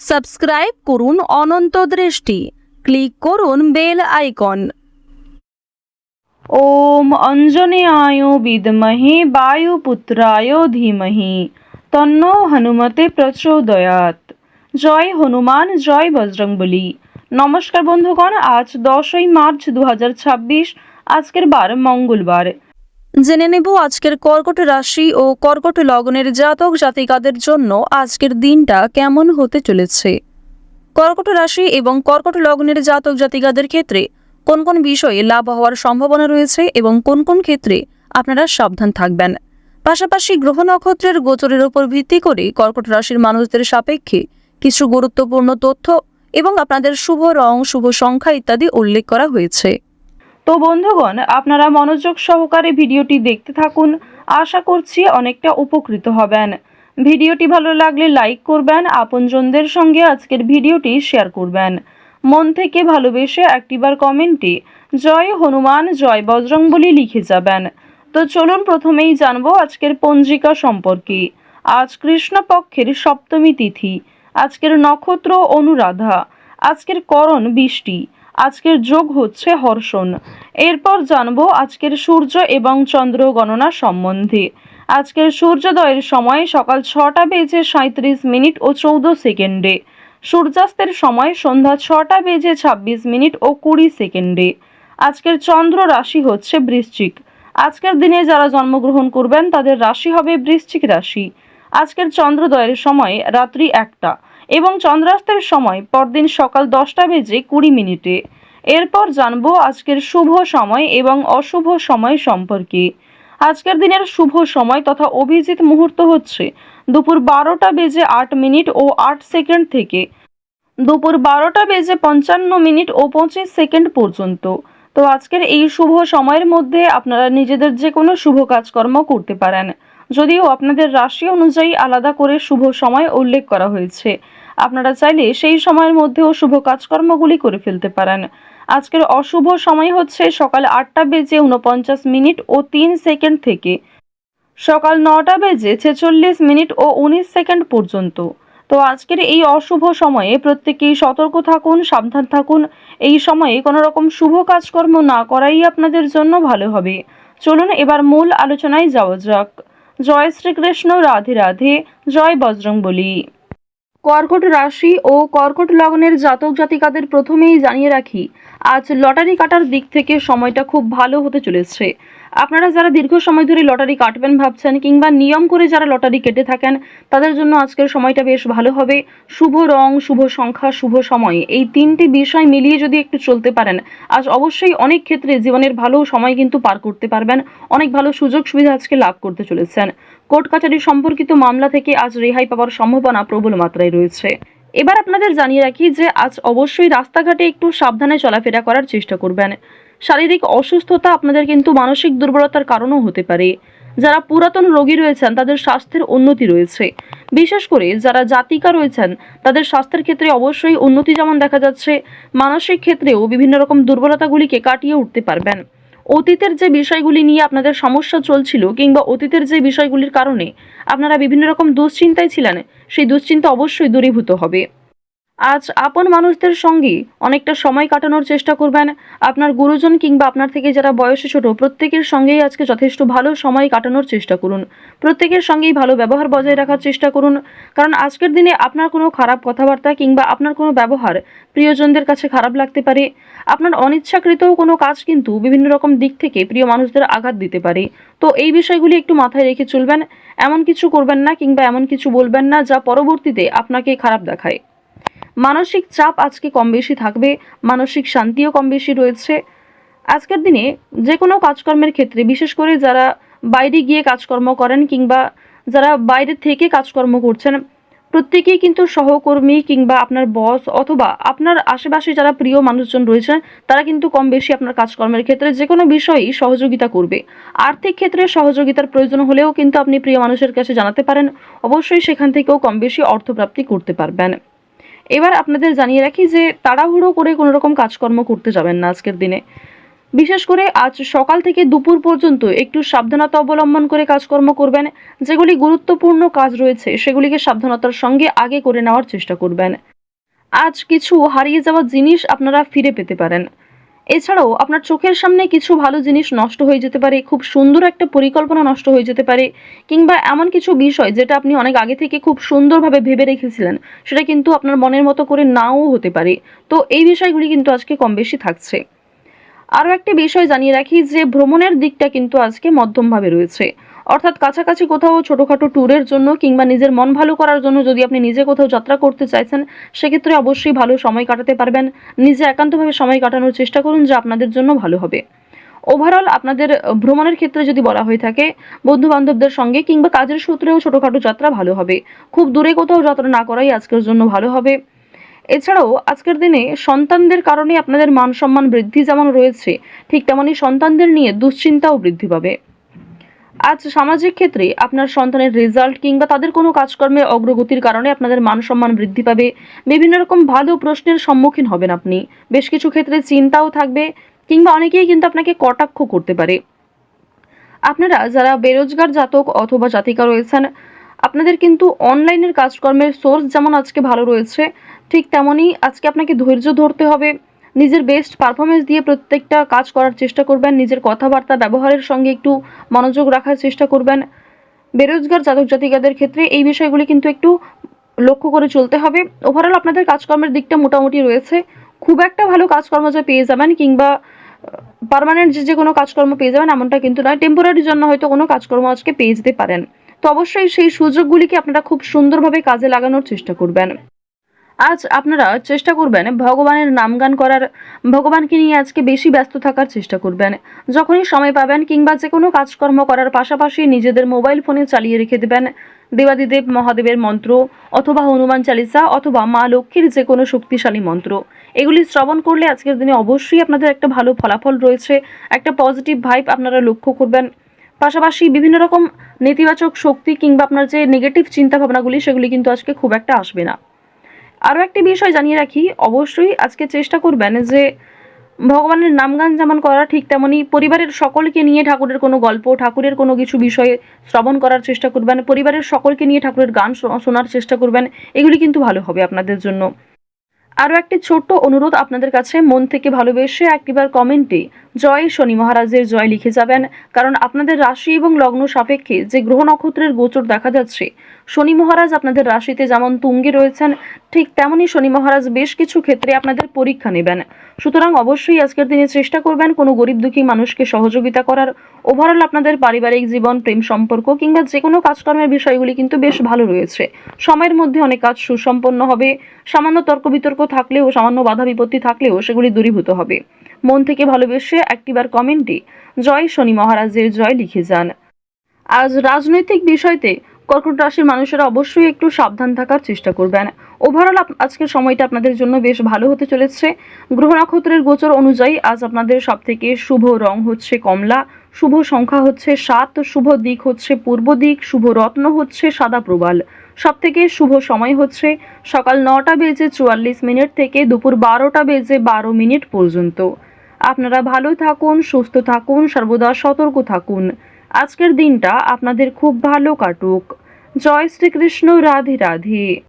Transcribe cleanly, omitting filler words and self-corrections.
Subscribe করুন অনন্ত দৃষ্টি, click করুন বেল আইকন। ওম অঞ্জনেয়ায় বিদ্মহে বায়ুপুত্রায় ধীমহি তন্নো হনুমতে প্রচোদয়াৎ। জয় হনুমান, জয় বজরংবলী। নমস্কার বন্ধুগণ, আজ 10ই মার্চ 2026, আজকের বার মঙ্গলবার। জেনে নেব আজকের কর্কট রাশি ও কর্কট লগ্নের জাতক জাতিকাদের জন্য আজকের দিনটা কেমন হতে চলেছে। কর্কট রাশি এবং কর্কট লগ্নের জাতক জাতিকাদের ক্ষেত্রে কোন কোন বিষয়ে লাভ হওয়ার সম্ভাবনা রয়েছে এবং কোন কোন ক্ষেত্রে আপনারা সাবধান থাকবেন। পাশাপাশি গ্রহ নক্ষত্রের গোচরের উপর ভিত্তি করে কর্কট রাশির মানুষদের সাপেক্ষে কিছু গুরুত্বপূর্ণ তথ্য এবং আপনাদের শুভ রং, শুভ সংখ্যা ইত্যাদি উল্লেখ করা হয়েছে। তো বন্ধুগণ, আপনারা মনোযোগ সহকারে ভিডিওটি দেখতে থাকুন, আশা করছি অনেকটা উপকৃত হবেন। ভিডিওটি ভালো লাগলে লাইক করবেন, আপনজনদের সঙ্গে আজকের ভিডিওটি শেয়ার করবেন। মন থেকে ভালোবেসে একটিবার কমেন্টে জয় হনুমান, জয় বজরংবলী লিখে যাবেন। তো চলুন প্রথমেই জানবো আজকের পঞ্জিকা সম্পর্কে। আজ কৃষ্ণপক্ষের সপ্তমী তিথি, আজকের নক্ষত্র অনুরাধা, আজকের করণ বৃষ্টি, আজকের যোগ হচ্ছে হর্ষণ। এরপর জানবো আজকের সূর্য এবং চন্দ্র গণনা সম্বন্ধে। আজকের সূর্যোদয়ের সময় সকাল 6টা বেজে 37 মিনিট ও 14 সেকেন্ডে, সূর্যাস্তের সময় সন্ধ্যা 6টা বেজে 26 মিনিট ও 20 সেকেন্ডে। আজকের চন্দ্র রাশি হচ্ছে বৃশ্চিক। আজকের দিনে যারা জন্মগ্রহণ করবেন তাদের রাশি হবে বৃশ্চিক রাশি। আজকের চন্দ্রোদয়ের সময় রাত্রি 1টা এবং চন্দ্রাস্তের সময় পরদিন সকাল 10টা বেজে 20 মিনিটে। এরপর জানবো আজকের শুভ সময় এবং অশুভ সময় সম্পর্কে। আজকের দিনের শুভ সময় তথা অভিজিৎ মুহূর্ত হচ্ছে দুপুর 12টা বেজে 8 মিনিট ও 8 সেকেন্ড থেকে দুপুর 12টা বেজে 55 মিনিট ও 25 সেকেন্ড পর্যন্ত। তো আজকের এই শুভ সময়ের মধ্যে আপনারা নিজেদের যে কোনো শুভ কাজকর্ম করতে পারেন, যদিও আপনাদের রাশি অনুযায়ী আলাদা করে শুভ সময় উল্লেখ করা হয়েছে। আপনারা চাইলে সেই সময়ের মধ্যেও শুভ কাজকর্মগুলি করে ফেলতে পারেন। আজকের অশুভ সময় হচ্ছে সকাল 8টা বেজে 49 মিনিট ও 3 সেকেন্ড থেকে সকাল 9টা বেজে 46 মিনিট ও 19 সেকেন্ড পর্যন্ত। তো আজকের এই অশুভ সময়ে প্রত্যেকেই সতর্ক থাকুন, সাবধান থাকুন। এই সময়ে কোনো রকম শুভ কাজকর্ম না করাই আপনাদের জন্য ভালো হবে। চলুন এবার মূল আলোচনায় যাওয়া যাক। জয় শ্রীকৃষ্ণ, রাধে রাধে, জয় বজরংবলী। কর্কট রাশি ও কর্কট লগ্নের জাতক জাতিকাদের প্রথমেই জানিয়ে রাখি, আজ লটারি কাটার দিক থেকে সময়টা খুব ভালো হতে চলেছে। আপনারা যারা দীর্ঘ সময় ধরে লটারি কাটবেন ভাবছেন কিংবা নিয়ম করে যারা লটারি কেটে থাকেন তাদের জন্য আজকের সময়টা বেশ ভালো হবে। শুভ রং, শুভ সংখ্যা, শুভ সময়, এই তিনটি বিষয় মিলিয়ে যদি একটু চলতে পারেন, আজ অবশ্যই অনেক ক্ষেত্রে জীবনের ভালো সময় কিন্তু পার করতে পারবেন। অনেক ভালো সুযোগ সুবিধা আজকে লাভ করতে চলেছেন। কোর্ট কাছারি সম্পর্কিত মামলা থেকে আজ রেহাই পাওয়ার সম্ভাবনা প্রবল মাত্রায় রয়েছে। এবার আপনাদের জানিয়ে রাখি যে আজ অবশ্যই রাস্তাঘাটে একটু সাবধানে চলাফেরা করার চেষ্টা করবেন। শারীরিক অসুস্থতা আপনাদের কিন্তু মানসিক দুর্বলতার কারণও হতে পারে। যারা পুরাতন রোগী রয়েছেন তাদের স্বাস্থ্যের উন্নতি রয়েছে। বিশেষ করে যারা জাতিকা রয়েছেন তাদের স্বাস্থ্যের ক্ষেত্রে অবশ্যই উন্নতি যেমন দেখা যাচ্ছে, মানসিক ক্ষেত্রেও বিভিন্ন রকম দুর্বলতাগুলিকে কাটিয়ে উঠতে পারবেন। অতীতের যে বিষয়গুলি নিয়ে আপনাদের সমস্যা চলছিল কিংবা অতীতের যে বিষয়গুলির কারণে আপনারা বিভিন্ন রকম দুশ্চিন্তায় ছিলেন, সেই দুশ্চিন্তা অবশ্যই দূরীভূত হবে। আজ আপন মানুষদের সঙ্গে অনেকটা সময় কাটানোর চেষ্টা করবেন। আপনার গুরুজন কিংবা আপনার থেকে যারা বয়সে ছোট প্রত্যেকের সঙ্গেই আজকে যথেষ্ট ভালো সময় কাটানোর চেষ্টা করুন। প্রত্যেকের সঙ্গেই ভালো ব্যবহার বজায় রাখার চেষ্টা করুন, কারণ আজকের দিনে আপনার কোনো খারাপ কথাবার্তা কিংবা আপনার কোনো ব্যবহার প্রিয়জনদের কাছে খারাপ লাগতে পারে। আপনার অনিচ্ছাকৃত কোনো কাজ কিন্তু বিভিন্ন রকম দিক থেকে প্রিয় মানুষদের আঘাত দিতে পারে। তো এই বিষয়গুলি একটু মাথায় রেখে চলবেন। এমন কিছু করবেন না কিংবা এমন কিছু বলবেন না যা পরবর্তীতে আপনাকে খারাপ দেখায়। মানসিক চাপ আজকে কম বেশি থাকবে, মানসিক শান্তিও কম বেশি রয়েছে। আজকের দিনে যে কোনো কাজকর্মের ক্ষেত্রে, বিশেষ করে যারা বাইরে গিয়ে কাজকর্ম করেন কিংবা যারা বাইরে থেকে কাজকর্ম করছেন, প্রত্যেকেই কিন্তু সহকর্মী কিংবা আপনার বস অথবা আপনার আশেপাশে যারা প্রিয় মানুষজন রয়েছেন তারা কিন্তু কম বেশি আপনার কাজকর্মের ক্ষেত্রে যে কোনো বিষয়েই সহযোগিতা করবে। আর্থিক ক্ষেত্রে সহযোগিতার প্রয়োজন হলেও কিন্তু আপনি প্রিয় মানুষের কাছে জানাতে পারেন, অবশ্যই সেখান থেকেও কম বেশি অর্থপ্রাপ্তি করতে পারবেন। এবার আপনাদের জানিয়ে রাখি যে তাড়াহুড়ো করে কোনো রকম কাজকর্ম করতে যাবেন না আজকের দিনে। বিশেষ করে আজ সকাল থেকে দুপুর পর্যন্ত একটু সাবধানতা অবলম্বন করে কাজকর্ম করবেন। যেগুলি গুরুত্বপূর্ণ কাজ রয়েছে সেগুলিকে সাবধানতার সঙ্গে আগে করে নেওয়ার চেষ্টা করবেন। আজ কিছু হারিয়ে যাওয়া জিনিস আপনারা ফিরে পেতে পারেন। এছাড়াও আপনার চোখের সামনে কিছু ভালো জিনিস নষ্ট হয়ে যেতে পারে, খুব সুন্দর একটা পরিকল্পনা নষ্ট হয়ে যেতে পারে, কিংবা এমন কিছু বিষয় যেটা আপনি অনেক আগে থেকে খুব সুন্দরভাবে ভেবে রেখেছিলেন সেটা কিন্তু আপনার মনের মতো করে নাও হতে পারে। তো এই বিষয়গুলি কিন্তু আজকে কম বেশি থাকছে। আরও একটি বিষয় জানিয়ে রাখি যে ভ্রমণের দিকটা কিন্তু আজকে মধ্যমভাবে রয়েছে। অর্থাৎ কাছাকাছি কোথাও ছোটোখাটো ট্যুরের জন্য কিংবা নিজের মন ভালো করার জন্য যদি আপনি নিজে কোথাও যাত্রা করতে চাইছেন সেক্ষেত্রে অবশ্যই ভালো সময় কাটাতে পারবেন। নিজে একান্তভাবে সময় কাটানোর চেষ্টা করুন, যা আপনাদের জন্য ভালো হবে। ওভারঅল আপনাদের ভ্রমণের ক্ষেত্রে যদি বলা হয়ে থাকে বন্ধু বান্ধবদের সঙ্গে কিংবা কাজের সূত্রেও ছোটোখাটো যাত্রা ভালো হবে। খুব দূরে কোথাও যাত্রা না করাই আজকের জন্য ভালো হবে। এছাড়াও আজকের দিনে সন্তানদের কারণে আপনাদের মান সম্মান বৃদ্ধি যেমন রয়েছে, ঠিক তেমনই সন্তানদের নিয়ে দুশ্চিন্তাও বৃদ্ধি পাবে। আজ সামাজিক ক্ষেত্রে আপনার সন্তানের রেজাল্ট কিংবা তাদের কোনো কাজকর্মে অগ্রগতির কারণে আপনাদের মান সম্মান বৃদ্ধি পাবে। বিভিন্ন রকম ভালো প্রশ্নের সম্মুখীন হবেন আপনি। বেশ কিছু ক্ষেত্রে চিন্তাও থাকবে, কিংবা অনেকেই কিন্তু আপনাকে কটাক্ষ করতে পারে। আপনারা যারা বেরোজগার জাতক অথবা জাতিকা রয়েছেন, আপনাদের কিন্তু অনলাইনের কাজকর্মের সোর্স যেমন আজকে ভালো রয়েছে, ঠিক তেমনই আজকে আপনাকে ধৈর্য ধরতে হবে। নিজের বেস্ট পারফরমেন্স দিয়ে প্রত্যেকটা কাজ করার চেষ্টা করবেন। নিজের কথাবার্তা ব্যবহারের সঙ্গে একটু মনোযোগ রাখার চেষ্টা করবেন। বেরোজগার জাতক জাতিকাদের ক্ষেত্রে এই বিষয়গুলি কিন্তু একটু লক্ষ্য করে চলতে হবে। ওভারঅল আপনাদের কাজকর্মের দিকটা মোটামুটি রয়েছে। খুব একটা ভালো কাজকর্ম যে পেয়ে যাবেন কিংবা পার্মানেন্ট যে কোনো কাজকর্ম পেয়ে যাবেন এমনটা কিন্তু নয়। টেম্পোরারির জন্য হয়তো কোনো কাজকর্ম আজকে পেয়ে যেতে পারেন। তো অবশ্যই সেই সুযোগগুলিকে আপনারা খুব সুন্দরভাবে কাজে লাগানোর চেষ্টা করবেন। আজ আপনারা চেষ্টা করবেন ভগবানের নামগান করার, ভগবানকে নিয়ে আজকে বেশি ব্যস্ত থাকার চেষ্টা করবেন। যখনই সময় পাবেন কিংবা যে কোনো কাজকর্ম করার পাশাপাশি নিজেদের মোবাইল ফোনে চালিয়ে রেখে দেবেন দেবাদিদেব মহাদেবের মন্ত্র, অথবা হনুমান চালিসা, অথবা মা লক্ষ্মীর যে কোনো শক্তিশালী মন্ত্র। এগুলি শ্রবণ করলে আজকের দিনে অবশ্যই আপনাদের একটা ভালো ফলাফল রয়েছে, একটা পজিটিভ ভাইব আপনারা লক্ষ্য করবেন। পাশাপাশি বিভিন্ন রকম নেতিবাচক শক্তি কিংবা আপনার যে নেগেটিভ চিন্তা ভাবনাগুলি সেগুলি কিন্তু আজকে খুব একটা আসবে না। আরও একটি বিষয় জানিয়ে রাখি, অবশ্যই আজকে চেষ্টা করবেন যে ভগবানের নামগান যেমন করা ঠিক তেমনই পরিবারের সকলকে নিয়ে ঠাকুরের কোনো গল্প, ঠাকুরের কোনো কিছু বিষয়ে শ্রবণ করার চেষ্টা করবেন। পরিবারের সকলকে নিয়ে ঠাকুরের গান শোনার চেষ্টা করবেন। এগুলি কিন্তু ভালো হবে আপনাদের জন্য। আরও একটি ছোট্ট অনুরোধ আপনাদের কাছে, মন থেকে ভালোবেসে একটিবার কমেন্টে জয় শনি মহারাজের জয় লিখে যাবেন। কারণ আপনাদের রাশি এবং লগ্ন সাপেক্ষে যে গ্রহ নক্ষত্রের গোচর দেখা যাচ্ছে, শনি মহারাজ আপনাদের রাশিতে যেমন তুঙ্গে রয়েছেন, ঠিক তেমনই শনি মহারাজ বেশ কিছু ক্ষেত্রে আপনাদের পরীক্ষা নেবেন। সুতরাং অবশ্যই আজকের দিনে চেষ্টা করবেন কোনো গরিব দুঃখী মানুষকে সহযোগিতা করার। ওভারঅল আপনাদের পারিবারিক জীবন, প্রেম সম্পর্ক কিংবা যে কোনো কাজকর্মের বিষয়গুলি কিন্তু বেশ ভালো রয়েছে। সময়ের মধ্যে অনেক কাজ সুসম্পন্ন হবে। সামান্য তর্ক বিতর্ক থাকলেও, সামান্য বাধা বিপত্তি থাকলেও সেগুলি দূরীভূত হবে। মন থেকে ভালোবেসে একটিবার কমেন্টে জয় শনি মহারাজের জয় লিখে যান। আজ রাজনৈতিক বিষয়তে কর্কট রাশির মানুষেরা অবশ্যই একটু সাবধান থাকার চেষ্টা করবেন। ওভারঅল আজকের সময়টা আপনাদের জন্য বেশ ভালো হতে চলেছে। গ্রহ নক্ষত্রের গোচর অনুযায়ী আজ আপনাদের সবথেকে শুভ রং হচ্ছে কমলা, শুভ সংখ্যা হচ্ছে 7, শুভ দিক হচ্ছে পূর্ব দিক, শুভ রত্ন হচ্ছে সাদা প্রবাল। সবথেকে শুভ সময় হচ্ছে সকাল 9:44 থেকে দুপুর 12:12 পর্যন্ত। আপনারা ভালো থাকুন, সুস্থ থাকুন, সর্বদা সতর্ক থাকুন। আজকের দিনটা আপনাদের খুব ভালো কাটুক। জয় শ্রীকৃষ্ণ, রাধে রাধে।